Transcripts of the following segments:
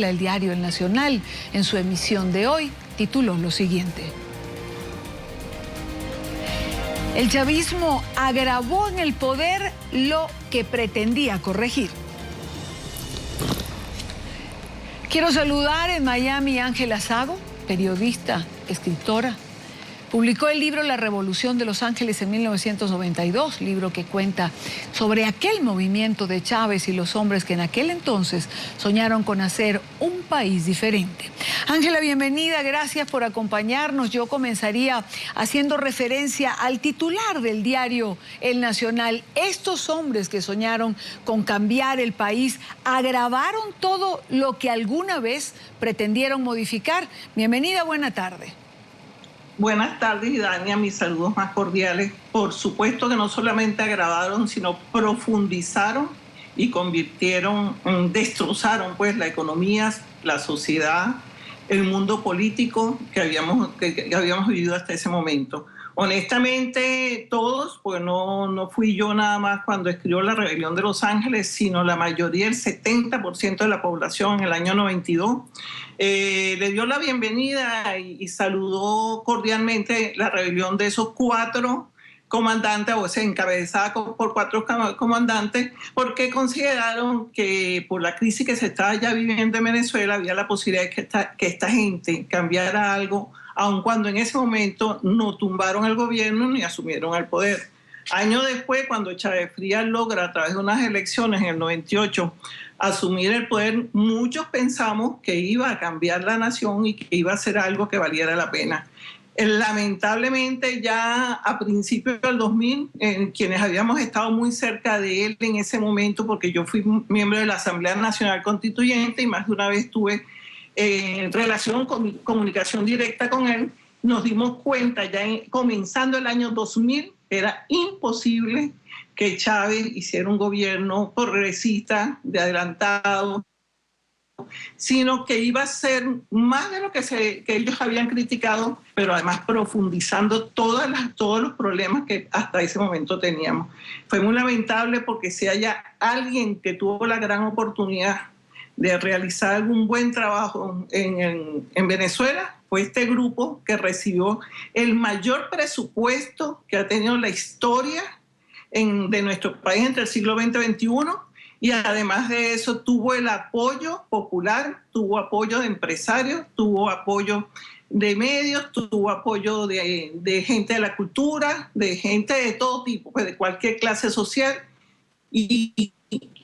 El diario El Nacional, en su emisión de hoy, tituló lo siguiente: el chavismo agravó en el poder lo que pretendía corregir. Quiero saludar en Miami a Ángela Sago, periodista, escritora. Publicó el libro La Revolución de Los Ángeles en 1992, libro que cuenta sobre aquel movimiento de Chávez y los hombres que en aquel entonces soñaron con hacer un país diferente. Ángela, bienvenida, gracias por acompañarnos. Yo comenzaría haciendo referencia al titular del diario El Nacional. Estos hombres que soñaron con cambiar el país agravaron todo lo que alguna vez pretendieron modificar. Bienvenida, buena tarde. Buenas tardes, Idania, mis saludos más cordiales. Por supuesto que no solamente agravaron, sino profundizaron y destrozaron pues la economía, la sociedad, el mundo político que habíamos vivido hasta ese momento. Honestamente, todos, pues no fui yo nada más cuando escribió La Rebelión de Los Ángeles, sino la mayoría, el 70% de la población en el año 92, le dio la bienvenida y saludó cordialmente la rebelión de esos 4 comandantes, o sea, encabezada por 4 comandantes, porque consideraron que por la crisis que se estaba ya viviendo en Venezuela había la posibilidad de que esta gente cambiara algo, aun cuando en ese momento no tumbaron el gobierno ni asumieron el poder. Años después, cuando Chávez Frías logra a través de unas elecciones en el 98 asumir el poder, muchos pensamos que iba a cambiar la nación y que iba a hacer algo que valiera la pena. Lamentablemente ya a principios del 2000, quienes habíamos estado muy cerca de él en ese momento, porque yo fui miembro de la Asamblea Nacional Constituyente y más de una vez tuve relación con comunicación directa con él, nos dimos cuenta ya comenzando el año 2000, era imposible que Chávez hiciera un gobierno progresista, de adelantado, sino que iba a ser más de lo que ellos habían criticado, pero además profundizando todos los problemas que hasta ese momento teníamos. Fue muy lamentable porque si hay alguien que tuvo la gran oportunidad de realizar algún buen trabajo en Venezuela, fue este grupo que recibió el mayor presupuesto que ha tenido la historia de nuestro país entre el siglo XX y XXI, y además de eso tuvo el apoyo popular, tuvo apoyo de empresarios, tuvo apoyo de medios, tuvo apoyo de gente de la cultura, de gente de todo tipo, de cualquier clase social, y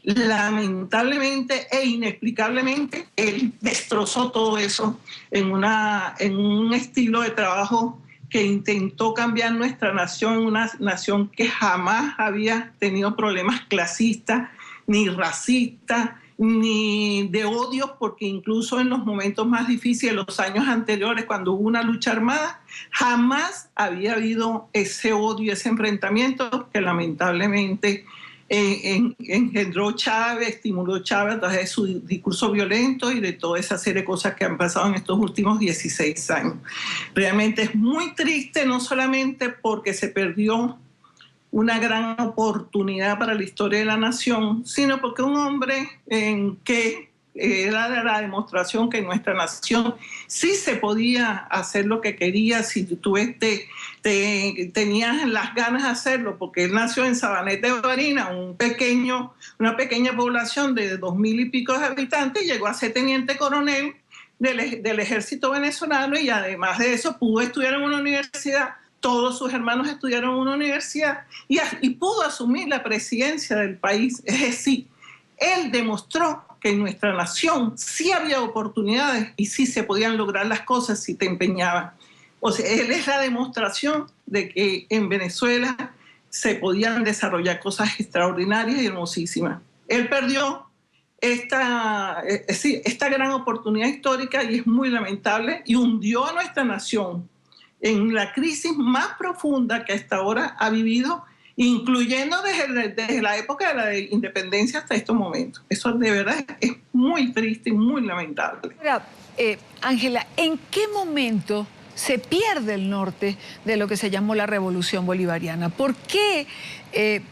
lamentablemente e inexplicablemente él destrozó todo eso en un estilo de trabajo que intentó cambiar nuestra nación en una nación que jamás había tenido problemas clasistas, ni racistas, ni de odio, porque incluso en los momentos más difíciles, los años anteriores, cuando hubo una lucha armada, jamás había habido ese odio, ese enfrentamiento que lamentablemente engendró Chávez, estimuló Chávez a través de su discurso violento y de toda esa serie de cosas que han pasado en estos últimos 16 años. Realmente es muy triste, no solamente porque se perdió una gran oportunidad para la historia de la nación, sino porque un hombre que era la demostración que nuestra nación sí se podía hacer lo que quería si tú tenías las ganas de hacerlo, porque él nació en Sabaneta de Barinas, una pequeña población de 2,000 y pico de habitantes, y llegó a ser teniente coronel del ejército venezolano, y además de eso pudo estudiar en una universidad. Todos sus hermanos estudiaron en una universidad y pudo asumir la presidencia del país. Es decir, él demostró que en nuestra nación sí había oportunidades y sí se podían lograr las cosas si te empeñaban. O sea, él es la demostración de que en Venezuela se podían desarrollar cosas extraordinarias y hermosísimas. Él perdió esta gran oportunidad histórica y es muy lamentable, y hundió a nuestra nación en la crisis más profunda que hasta ahora ha vivido, incluyendo desde la época de la independencia hasta estos momentos. Eso de verdad es muy triste y muy lamentable. Ángela, ¿en qué momento se pierde el norte de lo que se llamó la Revolución Bolivariana? ¿Por qué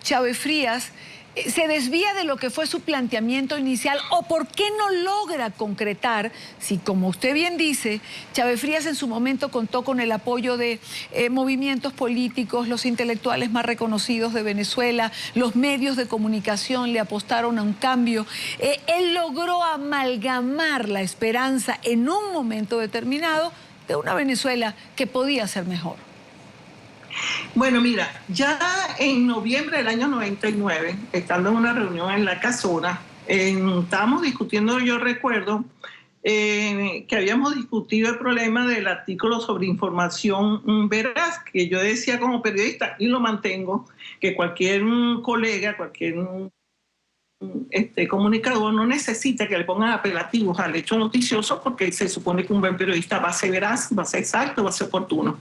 Chávez Frías se desvía de lo que fue su planteamiento inicial o por qué no logra concretar, si como usted bien dice, Chávez Frías en su momento contó con el apoyo de movimientos políticos, los intelectuales más reconocidos de Venezuela, los medios de comunicación le apostaron a un cambio, él logró amalgamar la esperanza en un momento determinado de una Venezuela que podía ser mejor. Bueno, mira, ya en noviembre del año 99, estando en una reunión en la Casona, estábamos discutiendo, yo recuerdo, que habíamos discutido el problema del artículo sobre información veraz, que yo decía como periodista, y lo mantengo, que cualquier colega, cualquier comunicador no necesita que le pongan apelativos al hecho noticioso, porque se supone que un buen periodista va a ser veraz, va a ser exacto, va a ser oportuno.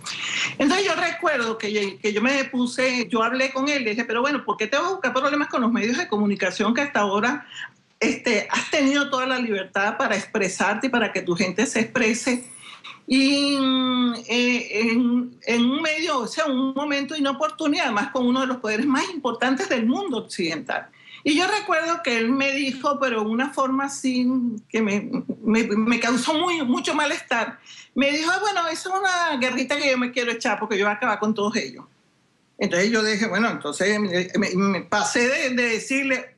Entonces yo recuerdo que yo me puse, yo hablé con él, le dije, pero bueno, ¿por qué te vas a buscar problemas con los medios de comunicación que hasta ahora has tenido toda la libertad para expresarte y para que tu gente se exprese? Y en un medio, o sea, un momento de inoportunidad, además con uno de los poderes más importantes del mundo occidental. Y yo recuerdo que él me dijo, pero de una forma así que me causó mucho malestar. Me dijo, bueno, eso es una guerrita que yo me quiero echar porque yo voy a acabar con todos ellos. Entonces yo dije, bueno, entonces me pasé de decirle,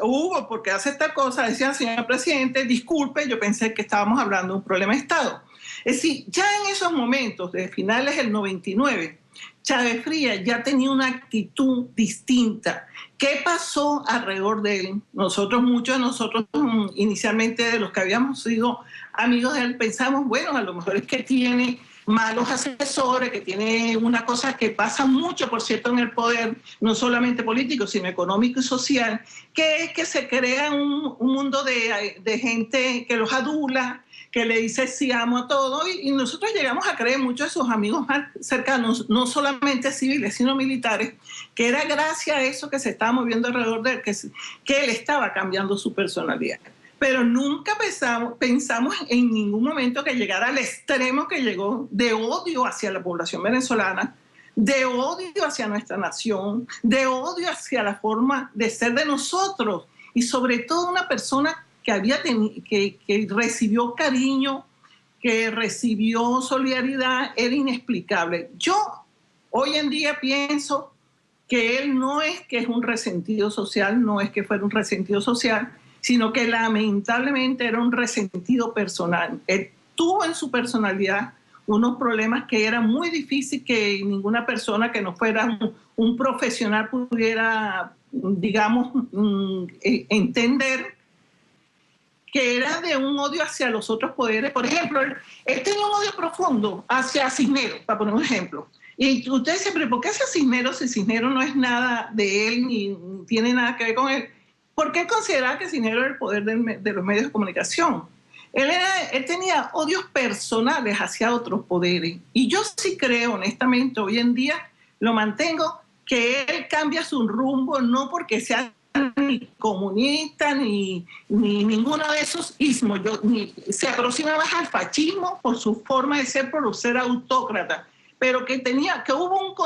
Hugo, ¿por qué hace esta cosa? Decía, señor presidente, disculpe, yo pensé que estábamos hablando de un problema de Estado. Es decir, ya en esos momentos, de finales del 99, Chávez Frías ya tenía una actitud distinta. ¿Qué pasó alrededor de él? Muchos de nosotros, inicialmente de los que habíamos sido amigos de él, pensamos, bueno, a lo mejor es que tiene malos asesores, que tiene una cosa que pasa mucho, por cierto, en el poder, no solamente político, sino económico y social, que es que se crea un mundo de gente que los adula, que le dice sí, amo a todo, y nosotros llegamos a creer, muchos de sus amigos más cercanos, no solamente civiles, sino militares, que era gracias a eso que se estaba moviendo alrededor de él, que él estaba cambiando su personalidad. Pero nunca pensamos en ningún momento que llegara al extremo que llegó de odio hacia la población venezolana, de odio hacia nuestra nación, de odio hacia la forma de ser de nosotros, y sobre todo una persona que recibió cariño, que recibió solidaridad, era inexplicable. Yo hoy en día pienso que él no es que es un resentido social, no es que fuera un resentido social, sino que lamentablemente era un resentido personal. Él tuvo en su personalidad unos problemas que era muy difícil que ninguna persona que no fuera un profesional pudiera, digamos, entender, que era de un odio hacia los otros poderes. Por ejemplo, él tenía un odio profundo hacia Cisneros, para poner un ejemplo. Y ustedes dicen, pero ¿por qué hacia Cisneros si Cisneros no es nada de él ni tiene nada que ver con él? ¿Por qué consideraba que Cisneros era el poder de los medios de comunicación? Él tenía odios personales hacia otros poderes. Y yo sí creo, honestamente, hoy en día lo mantengo, que él cambia su rumbo no porque sea ni comunista, ni ninguno de esos ismos. Se aproxima más al fascismo por su forma de ser, por ser autócrata, pero que hubo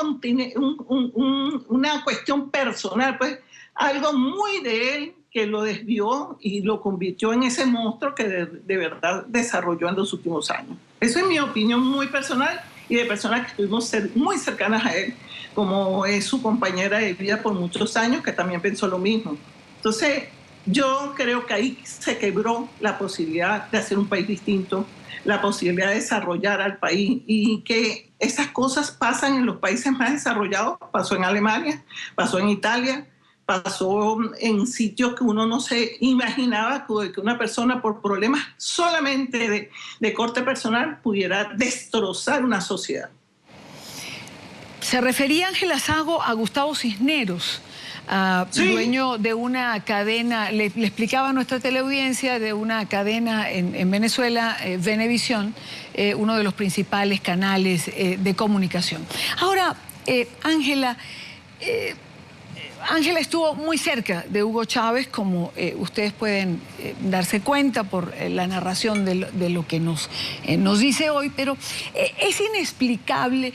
una cuestión personal, pues algo muy de él que lo desvió y lo convirtió en ese monstruo que de verdad desarrolló en los últimos años. Eso es mi opinión muy personal y de personas que estuvimos muy cercanas a él, como es su compañera de vida por muchos años, que también pensó lo mismo. Entonces, yo creo que ahí se quebró la posibilidad de hacer un país distinto, la posibilidad de desarrollar al país, y que esas cosas pasan en los países más desarrollados. Pasó en Alemania, pasó en Italia, pasó en sitios que uno no se imaginaba que una persona por problemas solamente de corte personal pudiera destrozar una sociedad. Se refería Ángela Sago a Gustavo Cisneros, sí, dueño de una cadena, le explicaba a nuestra teleaudiencia, de una cadena en Venezuela, Venevisión, uno de los principales canales de comunicación. Ahora, Ángela, Ángela estuvo muy cerca de Hugo Chávez, como ustedes pueden darse cuenta por la narración de lo que nos dice hoy, pero es inexplicable.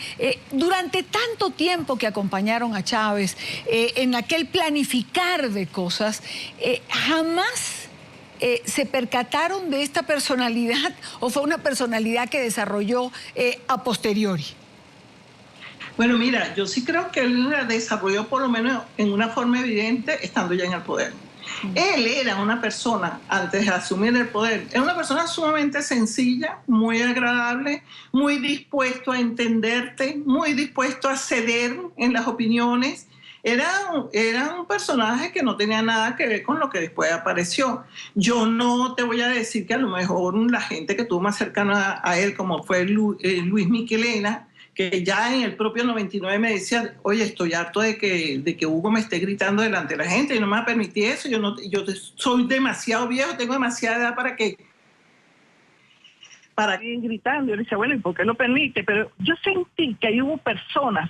Durante tanto tiempo que acompañaron a Chávez, en aquel planificar de cosas, jamás se percataron de esta personalidad, o fue una personalidad que desarrolló a posteriori. Bueno, mira, yo sí creo que él la desarrolló por lo menos en una forma evidente estando ya en el poder. Él era una persona, antes de asumir el poder, era una persona sumamente sencilla, muy agradable, muy dispuesto a entenderte, muy dispuesto a ceder en las opiniones. Era un personaje que no tenía nada que ver con lo que después apareció. Yo no te voy a decir que a lo mejor la gente que estuvo más cercana a él, como fue Luis Miquelena, que ya en el propio 99 me decía, oye, estoy harto de que Hugo me esté gritando delante de la gente, y no me va a permitir eso, yo soy demasiado viejo, tengo demasiada edad para que gritando. Yo le decía, bueno, ¿y por qué lo permite? Pero yo sentí que ahí hubo personas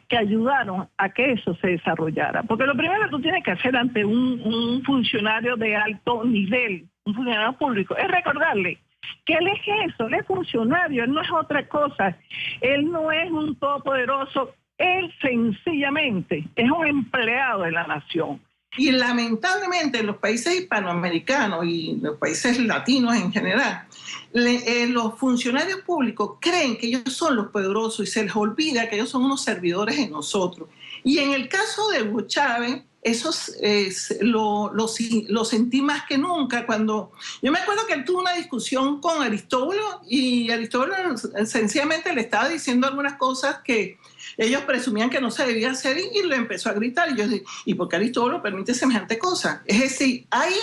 que ayudaron a que eso se desarrollara. Porque lo primero que tú tienes que hacer ante un funcionario de alto nivel, un funcionario público, es recordarle que él es eso, él es funcionario, él no es otra cosa, él no es un todopoderoso, él sencillamente es un empleado de la nación. Y lamentablemente en los países hispanoamericanos y los países latinos en general, los funcionarios públicos creen que ellos son los poderosos y se les olvida que ellos son unos servidores de nosotros. Y en el caso de Hugo Chávez, eso lo sentí más que nunca cuando... Yo me acuerdo que él tuvo una discusión con Aristóbulo y Aristóbulo sencillamente le estaba diciendo algunas cosas que ellos presumían que no se debía hacer y le empezó a gritar. Y yo dije, ¿y por qué Aristóbulo permite semejante cosa? Es decir, hay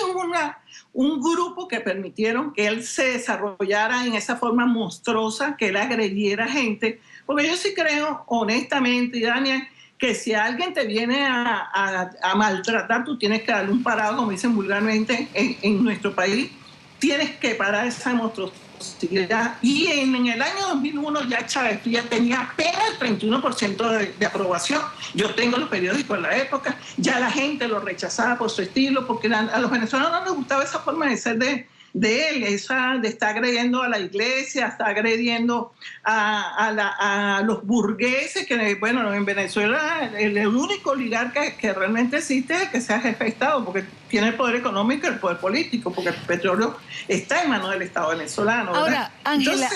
un grupo que permitieron que él se desarrollara en esa forma monstruosa, que él agrediera gente, porque yo sí creo, honestamente, Dania, que si alguien te viene a maltratar, tú tienes que darle un parado, como dicen vulgarmente en nuestro país, tienes que parar esa monstruosidad. Y en el año 2001 ya Chávez Frías tenía apenas el 31% de aprobación. Yo tengo los periódicos de la época, ya la gente lo rechazaba por su estilo, porque a los venezolanos no les gustaba esa forma de ser de él, esa de estar agrediendo a la iglesia, está agrediendo a los burgueses, que bueno, en Venezuela el único oligarca que realmente existe es el que sea jefe de Estado, porque tiene el poder económico y el poder político, porque el petróleo está en manos del Estado venezolano, ¿verdad? Ahora, Ángela,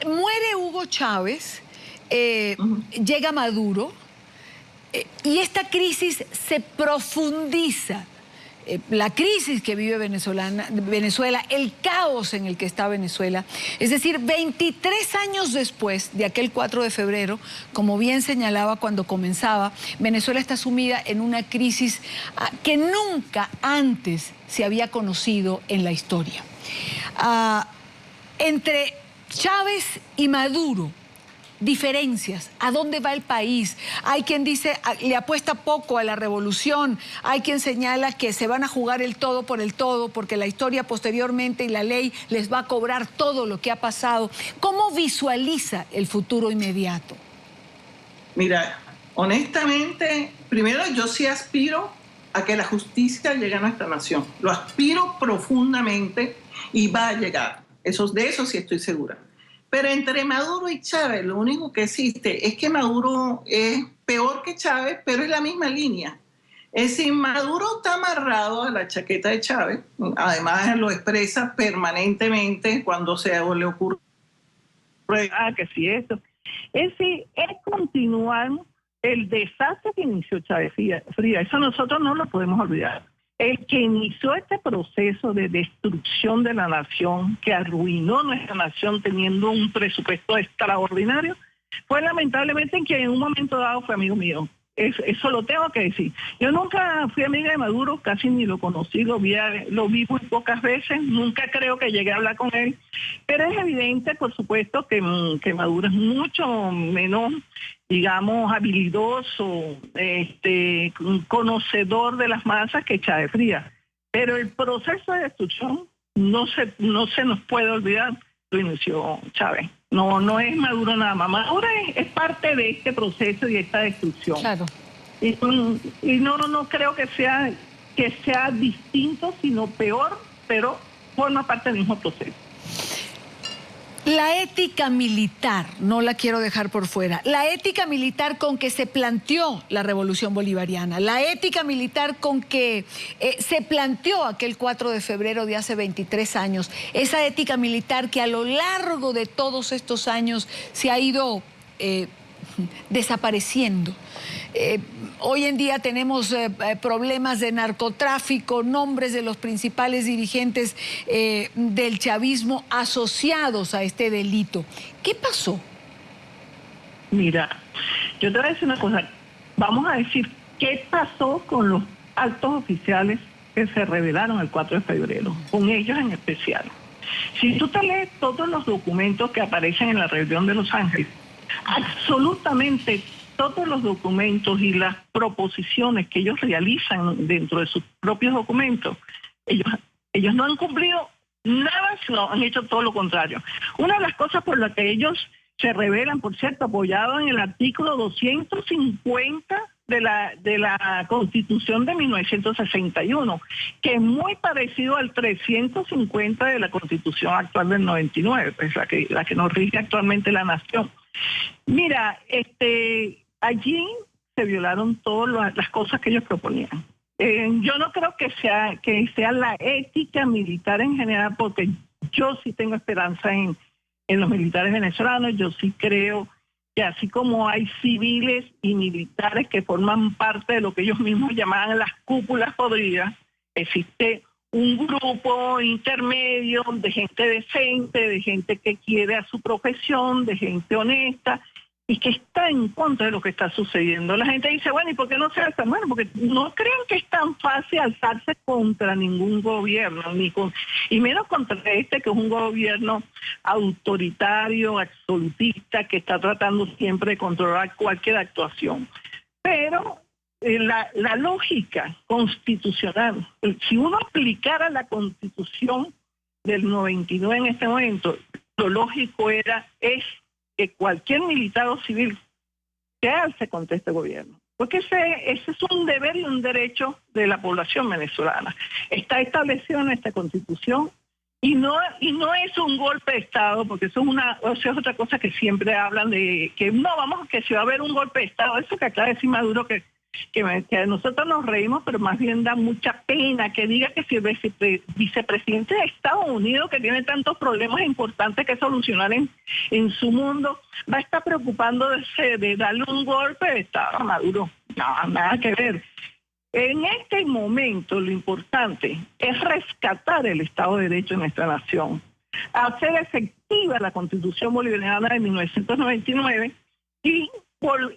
muere Hugo Chávez, llega Maduro, y esta crisis se profundiza. La crisis que vive Venezuela, el caos en el que está Venezuela. Es decir, 23 años después de aquel 4 de febrero, como bien señalaba cuando comenzaba, Venezuela está sumida en una crisis que nunca antes se había conocido en la historia. Entre Chávez y Maduro, diferencias, ¿a dónde va el país? Hay quien dice, le apuesta poco a la revolución, hay quien señala que se van a jugar el todo por el todo, porque la historia posteriormente y la ley les va a cobrar todo lo que ha pasado. ¿Cómo visualiza el futuro inmediato? Mira, honestamente, primero yo sí aspiro a que la justicia llegue a nuestra nación. Lo aspiro profundamente y va a llegar. De eso sí estoy segura. Pero entre Maduro y Chávez, lo único que existe es que Maduro es peor que Chávez, pero es la misma línea. Es decir, Maduro está amarrado a la chaqueta de Chávez, además lo expresa permanentemente cuando le ocurre. Que sí, eso. Es decir, es continuar el desastre que inició Chávez Frías. Eso nosotros no lo podemos olvidar. El que inició este proceso de destrucción de la nación, que arruinó nuestra nación teniendo un presupuesto extraordinario, fue lamentablemente en que en un momento dado fue amigo mío. Eso lo tengo que decir. Yo nunca fui amiga de Maduro, casi ni lo conocí, lo vi muy pocas veces, nunca creo que llegué a hablar con él, pero es evidente, por supuesto, que Maduro es mucho menos, digamos, habilidoso, conocedor de las masas que Chávez Frías. Pero el proceso de destrucción no se nos puede olvidar, lo inició Chávez. No es Maduro nada más. Maduro es parte de este proceso y de esta destrucción. Claro. Y no creo que sea distinto, sino peor, pero forma parte del mismo proceso. La ética militar, no la quiero dejar por fuera, la ética militar con que se planteó la revolución bolivariana, la ética militar con que se planteó aquel 4 de febrero de hace 23 años, esa ética militar que a lo largo de todos estos años se ha ido desapareciendo. Hoy en día tenemos problemas de narcotráfico, nombres de los principales dirigentes del chavismo asociados a este delito. ¿Qué pasó? Mira, yo te voy a decir una cosa. Vamos a decir qué pasó con los altos oficiales que se rebelaron el 4 de febrero, con ellos en especial. Si tú te lees todos los documentos que aparecen en la rebelión de Los Ángeles, absolutamente todos los documentos y las proposiciones que ellos realizan dentro de sus propios documentos, ellos no han cumplido nada, sino han hecho todo lo contrario. Una de las cosas por las que ellos se rebelan, por cierto, apoyado en el artículo 250 de la Constitución de 1961, que es muy parecido al 350 de la Constitución actual del 99, pues la que nos rige actualmente la nación. Mira, allí se violaron todas las cosas que ellos proponían. Yo no creo que sea la ética militar en general, porque yo sí tengo esperanza en los militares venezolanos. Yo sí creo que así como hay civiles y militares que forman parte de lo que ellos mismos llamaban las cúpulas podridas, existe un grupo intermedio de gente decente, de gente que quiere a su profesión, de gente honesta y que está en contra de lo que está sucediendo. La gente dice, bueno, ¿y por qué no se alza? Bueno, porque no creen que es tan fácil alzarse contra ningún gobierno, y menos contra que es un gobierno autoritario, absolutista, que está tratando siempre de controlar cualquier actuación. Pero la lógica constitucional, si uno aplicara la Constitución del 99 en este momento, lo lógico es que cualquier militar o civil se alce contra este gobierno. Porque ese es un deber y un derecho de la población venezolana. Está establecido en esta Constitución y no es un golpe de Estado, porque eso es otra cosa que siempre hablan de que que si va a haber un golpe de Estado. Eso que acaba de decir Maduro que nosotros nos reímos, pero más bien da mucha pena que diga que si el vicepresidente de Estados Unidos, que tiene tantos problemas importantes que solucionar en su mundo, va a estar preocupándose de darle un golpe de Estado a Maduro. No, nada que ver. En este momento lo importante es rescatar el Estado de Derecho en nuestra nación, hacer efectiva la Constitución bolivariana de 1999 y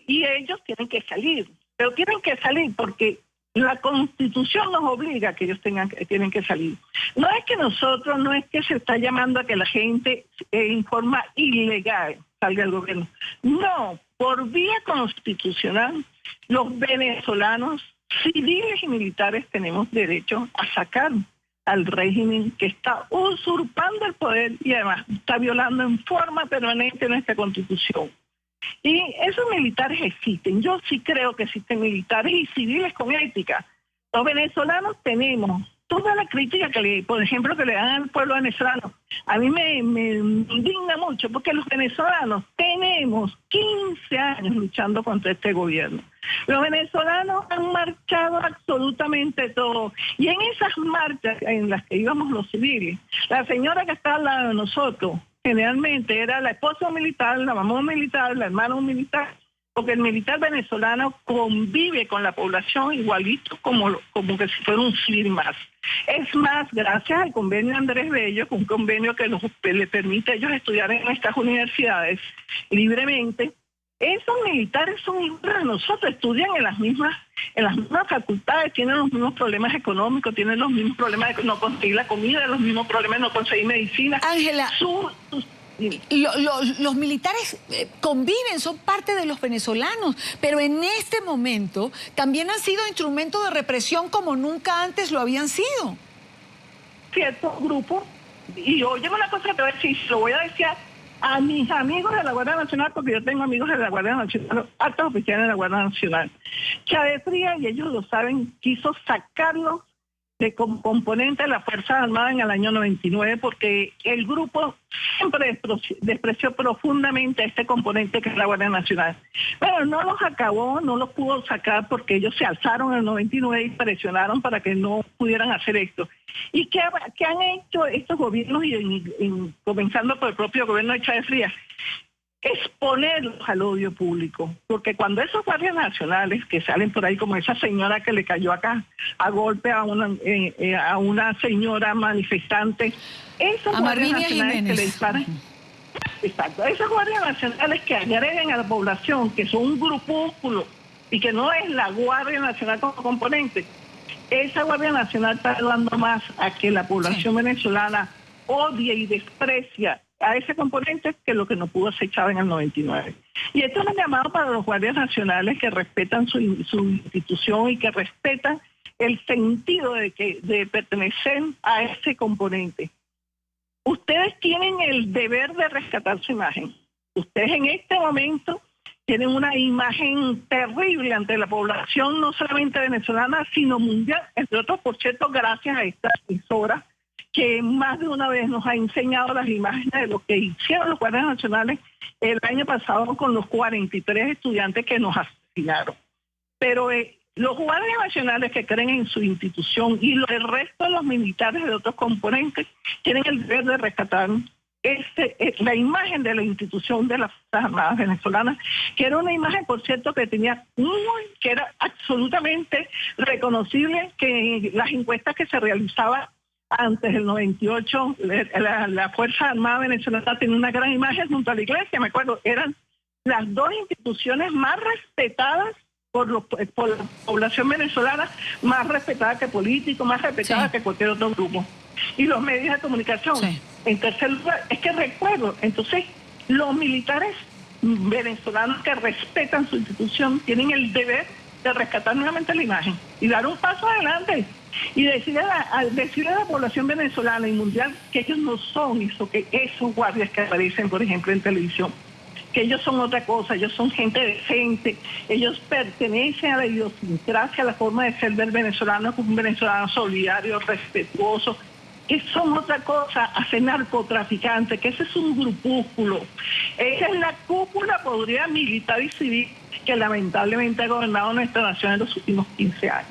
ellos tienen que salir. Pero tienen que salir porque la Constitución nos obliga a que ellos tienen que salir. No es que se está llamando a que la gente en forma ilegal salga del gobierno. No, por vía constitucional, los venezolanos, civiles y militares, tenemos derecho a sacar al régimen que está usurpando el poder y además está violando en forma permanente nuestra Constitución. Y esos militares existen. Yo sí creo que existen militares y civiles con ética. Los venezolanos tenemos toda la crítica por ejemplo, que le dan al pueblo venezolano. A mí me indigna mucho porque los venezolanos tenemos 15 años luchando contra este gobierno. Los venezolanos han marchado absolutamente todo. Y en esas marchas en las que íbamos los civiles, la señora que está al lado de nosotros, generalmente era la esposa militar, la mamá militar, la hermana militar, porque el militar venezolano convive con la población igualito como que si fuera un civil más. Es más, gracias al convenio Andrés Bello, un convenio que le permite a ellos estudiar en nuestras universidades libremente, esos militares son iguales a nosotros, estudian en las mismas facultades, tienen los mismos problemas económicos, tienen los mismos problemas de no conseguir la comida, los mismos problemas de no conseguir medicina. Ángela, los militares conviven, son parte de los venezolanos, pero en este momento también han sido instrumentos de represión como nunca antes lo habían sido. Ciertos grupos, y oye una cosa que te voy a decir, lo voy a decir a mis amigos de la Guardia Nacional, porque yo tengo amigos de la Guardia Nacional, altos oficiales de la Guardia Nacional. Chávez Frías, y ellos lo saben, quiso sacarlos de componente de las Fuerzas Armadas en el año 99, porque el grupo siempre despreció profundamente a este componente que es la Guardia Nacional. Pero no los acabó, no los pudo sacar porque ellos se alzaron en el 99 y presionaron para que no pudieran hacer esto. ¿Y qué han hecho estos gobiernos, comenzando por el propio gobierno de Chávez Frías? Exponerlos al odio público, porque cuando esos guardias nacionales que salen por ahí, como esa señora que le cayó acá a golpe a una señora manifestante, esos guardias nacionales que le disparan, exacto, esos guardias nacionales que agreden a la población, que son un grupúsculo y que no es la Guardia Nacional como componente, esa Guardia Nacional está ayudando más a que la población venezolana odie y desprecia a ese componente que lo que no pudo hacer Chávez en el 99. Y esto es un llamado para los guardias nacionales que respetan su institución y que respetan el sentido de pertenecer a ese componente. Ustedes tienen el deber de rescatar su imagen. Ustedes en este momento tienen una imagen terrible ante la población, no solamente venezolana, sino mundial, entre otros, por cierto, gracias a esta emisora, que más de una vez nos ha enseñado las imágenes de lo que hicieron los guardias nacionales el año pasado con los 43 estudiantes que nos asesinaron. Pero los guardias nacionales que creen en su institución y el resto de los militares de otros componentes tienen el deber de rescatar la imagen de la institución de las Fuerzas Armadas venezolanas, que era una imagen, por cierto, que era absolutamente reconocible, que las encuestas que se realizaban antes del 98, la Fuerza Armada Venezolana tenía una gran imagen junto a la iglesia, me acuerdo, eran las dos instituciones más respetadas por la población venezolana, más respetada que políticos, más respetada que cualquier otro grupo. Y los medios de comunicación. Sí. En tercer lugar, es que recuerdo, entonces, los militares venezolanos que respetan su institución tienen el deber de rescatar nuevamente la imagen y dar un paso adelante y decirle a la población venezolana y mundial que ellos no son esos guardias que aparecen, por ejemplo, en televisión, que ellos son otra cosa, ellos son gente decente, ellos pertenecen a la idiosincrasia, a la forma de ser del venezolano, como un venezolano solidario, respetuoso, que son otra cosa, a ser narcotraficantes, que ese es un grupúsculo. Esa es la cúpula, podría militar y civil, que lamentablemente ha gobernado nuestra nación en los últimos 15 años.